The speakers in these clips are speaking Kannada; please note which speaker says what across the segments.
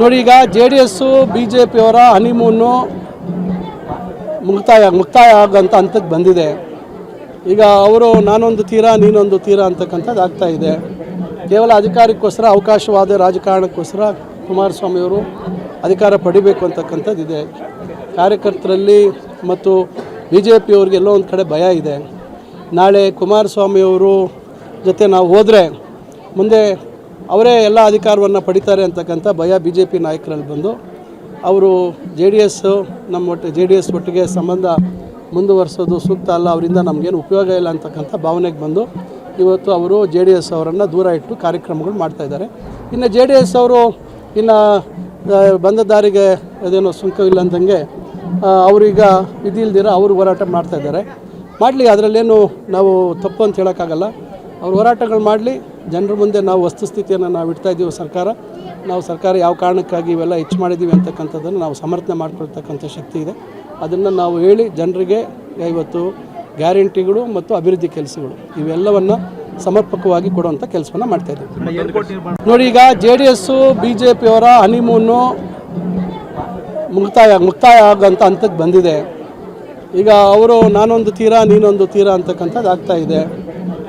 Speaker 1: ನೋಡಿ, ಈಗ JDS BJP ಅವರ ಹನಿಮೂನು ಮುಕ್ತಾಯ ಆಗೋಂಥ ಹಂತಕ್ಕೆ ಬಂದಿದೆ. ಈಗ ಅವರು ನಾನೊಂದು ತೀರ ನೀನೊಂದು ತೀರ ಅಂತಕ್ಕಂಥದ್ದು ಆಗ್ತಾ ಇದೆ. ಕೇವಲ ಅಧಿಕಾರಕ್ಕೋಸ್ಕರ, ಅವಕಾಶವಾದ ರಾಜಕಾರಣಕ್ಕೋಸ್ಕರ ಕುಮಾರಸ್ವಾಮಿಯವರು ಅಧಿಕಾರ ಪಡಿಬೇಕು ಅಂತಕ್ಕಂಥದ್ದಿದೆ. ಕಾರ್ಯಕರ್ತರಲ್ಲಿ ಮತ್ತು BJP ಅವ್ರಿಗೆ ಎಲ್ಲೋ ಒಂದು ಕಡೆ ಭಯ ಇದೆ. ನಾಳೆ ಕುಮಾರಸ್ವಾಮಿಯವರು ಜೊತೆ ನಾವು ಹೋದರೆ ಮುಂದೆ ಅವರೇ ಎಲ್ಲ ಅಧಿಕಾರವನ್ನು ಪಡಿತಾರೆ ಅಂತಕ್ಕಂಥ ಭಯ BJP ನಾಯಕರಲ್ಲಿ ಬಂದು ಅವರು JDS ಒಟ್ಟಿಗೆ ಸಂಬಂಧ ಮುಂದುವರಿಸೋದು ಸೂಕ್ತ ಅಲ್ಲ, ಅವರಿಂದ ನಮಗೇನು ಉಪಯೋಗ ಇಲ್ಲ ಅಂತಕ್ಕಂಥ ಭಾವನೆಗೆ ಬಂದು ಇವತ್ತು ಅವರು JDS ಅವರನ್ನು ದೂರ ಇಟ್ಟು ಕಾರ್ಯಕ್ರಮಗಳು ಮಾಡ್ತಾಯಿದ್ದಾರೆ. ಇನ್ನು JDS ಅವರು ಇನ್ನು ಬಂದ ದಾರಿಗೆ ಅದೇನೋ ಸುಂಕವಿಲ್ಲ ಅಂದಂಗೆ ಅವರೀಗ ವಿಧಿಲ್ದಿರ ಅವರು ಹೋರಾಟ ಮಾಡ್ತಾಯಿದ್ದಾರೆ. ಮಾಡಲಿ, ಅದರಲ್ಲೇನು ನಾವು ತಪ್ಪು ಅಂತ ಹೇಳೋಕ್ಕಾಗಲ್ಲ. ಅವ್ರು ಹೋರಾಟಗಳು ಮಾಡಲಿ. ಜನರ ಮುಂದೆ ನಾವು ವಸ್ತುಸ್ಥಿತಿಯನ್ನು ನಾವು ಇಡ್ತಾಯಿದ್ದೀವಿ. ಸರ್ಕಾರ ಯಾವ ಕಾರಣಕ್ಕಾಗಿ ಇವೆಲ್ಲ ಹೆಚ್ಚು ಮಾಡಿದ್ದೀವಿ ಅಂತಕ್ಕಂಥದ್ದನ್ನು ನಾವು ಸಮರ್ಥನೆ ಮಾಡ್ಕೊಳ್ತಕ್ಕಂಥ ಶಕ್ತಿ ಇದೆ. ಅದನ್ನು ನಾವು ಹೇಳಿ ಜನರಿಗೆ ಇವತ್ತು ಗ್ಯಾರಂಟಿಗಳು ಮತ್ತು ಅಭಿವೃದ್ಧಿ ಕೆಲಸಗಳು ಇವೆಲ್ಲವನ್ನು ಸಮರ್ಪಕವಾಗಿ ಕೊಡುವಂಥ ಕೆಲಸವನ್ನು ಮಾಡ್ತಾಯಿದ್ದೀವಿ. ನೋಡಿ, ಈಗ JDS BJP ಅವರ ಹನಿಮೂನು ಮುಕ್ತಾಯ ಆಗೋಂಥ ಹಂತಕ್ಕೆ ಬಂದಿದೆ. ಈಗ ಅವರು ನಾನೊಂದು ತೀರ ನೀನೊಂದು ತೀರ ಅಂತಕ್ಕಂಥದ್ದು ಆಗ್ತಾ ಇದೆ.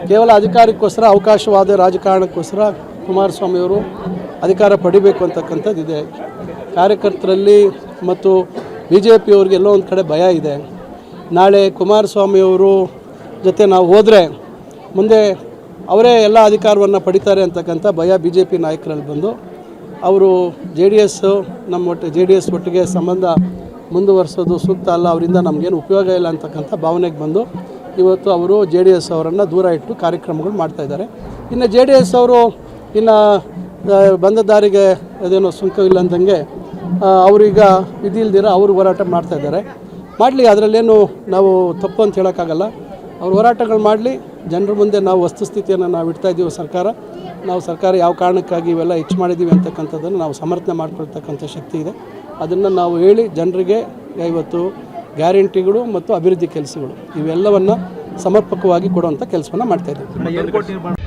Speaker 1: ಕೇವಲ ಅಧಿಕಾರಕ್ಕೋಸ್ಕರ, ಅವಕಾಶವಾದ ರಾಜಕಾರಣಕ್ಕೋಸ್ಕರ ಕುಮಾರಸ್ವಾಮಿಯವರು ಅಧಿಕಾರ ಪಡಿಬೇಕು ಅಂತಕ್ಕಂಥದ್ದಿದೆ. ಕಾರ್ಯಕರ್ತರಲ್ಲಿ ಮತ್ತು BJP ಅವ್ರಿಗೆ ಎಲ್ಲೋ ಒಂದು ಕಡೆ ಭಯ ಇದೆ. ನಾಳೆ ಕುಮಾರಸ್ವಾಮಿಯವರು ಜೊತೆ ನಾವು ಹೋದರೆ ಮುಂದೆ ಅವರೇ ಎಲ್ಲ ಅಧಿಕಾರವನ್ನು ಪಡಿತಾರೆ ಅಂತಕ್ಕಂಥ ಭಯ BJP ನಾಯಕರಲ್ಲಿ ಬಂದು ಅವರು JDS ಒಟ್ಟಿಗೆ ಸಂಬಂಧ ಮುಂದುವರಿಸೋದು ಸೂಕ್ತ ಅಲ್ಲ, ಅವರಿಂದ ನಮಗೇನು ಉಪಯೋಗ ಇಲ್ಲ ಅಂತಕ್ಕಂಥ ಭಾವನೆಗೆ ಬಂದು ಇವತ್ತು ಅವರು JDS ಅವರನ್ನು ದೂರ ಇಟ್ಟು ಕಾರ್ಯಕ್ರಮಗಳು ಮಾಡ್ತಾಯಿದ್ದಾರೆ. ಇನ್ನು JDS ಅವರು ಇನ್ನು ಬಂದ ದಾರಿಗೆ ಅದೇನೋ ಸುಂಕವಿಲ್ಲ ಅಂದಂಗೆ ಅವರೀಗ ವಿಧಿಲ್ದಿರ ಅವರು ಹೋರಾಟ ಮಾಡ್ತಾಯಿದ್ದಾರೆ. ಮಾಡಲಿ, ಅದರಲ್ಲೇನು ನಾವು ತಪ್ಪು ಅಂತ ಹೇಳೋಕ್ಕಾಗಲ್ಲ. ಅವ್ರು ಹೋರಾಟಗಳು ಮಾಡಲಿ. ಜನರ ಮುಂದೆ ನಾವು ವಸ್ತುಸ್ಥಿತಿಯನ್ನು ನಾವು ಇಡ್ತಾಯಿದ್ದೀವಿ. ಸರ್ಕಾರ ಯಾವ ಕಾರಣಕ್ಕಾಗಿ ಇವೆಲ್ಲ ಹೆಚ್ಚು ಮಾಡಿದ್ದೀವಿ ಅಂತಕ್ಕಂಥದ್ದನ್ನು ನಾವು ಸಮರ್ಥನೆ ಮಾಡ್ಕೊಳ್ತಕ್ಕಂಥ ಶಕ್ತಿ ಇದೆ. ಅದನ್ನು ನಾವು ಹೇಳಿ ಜನರಿಗೆ ಇವತ್ತು ಗ್ಯಾರಂಟಿಗಳು ಮತ್ತು ಅಭಿವೃದ್ಧಿ ಕೆಲಸಗಳು ಇವೆಲ್ಲವನ್ನು ಸಮರ್ಪಕವಾಗಿ ಕೊಡುವಂಥ ಕೆಲಸವನ್ನು ಮಾಡ್ತಾಯಿದ್ದೀವಿ.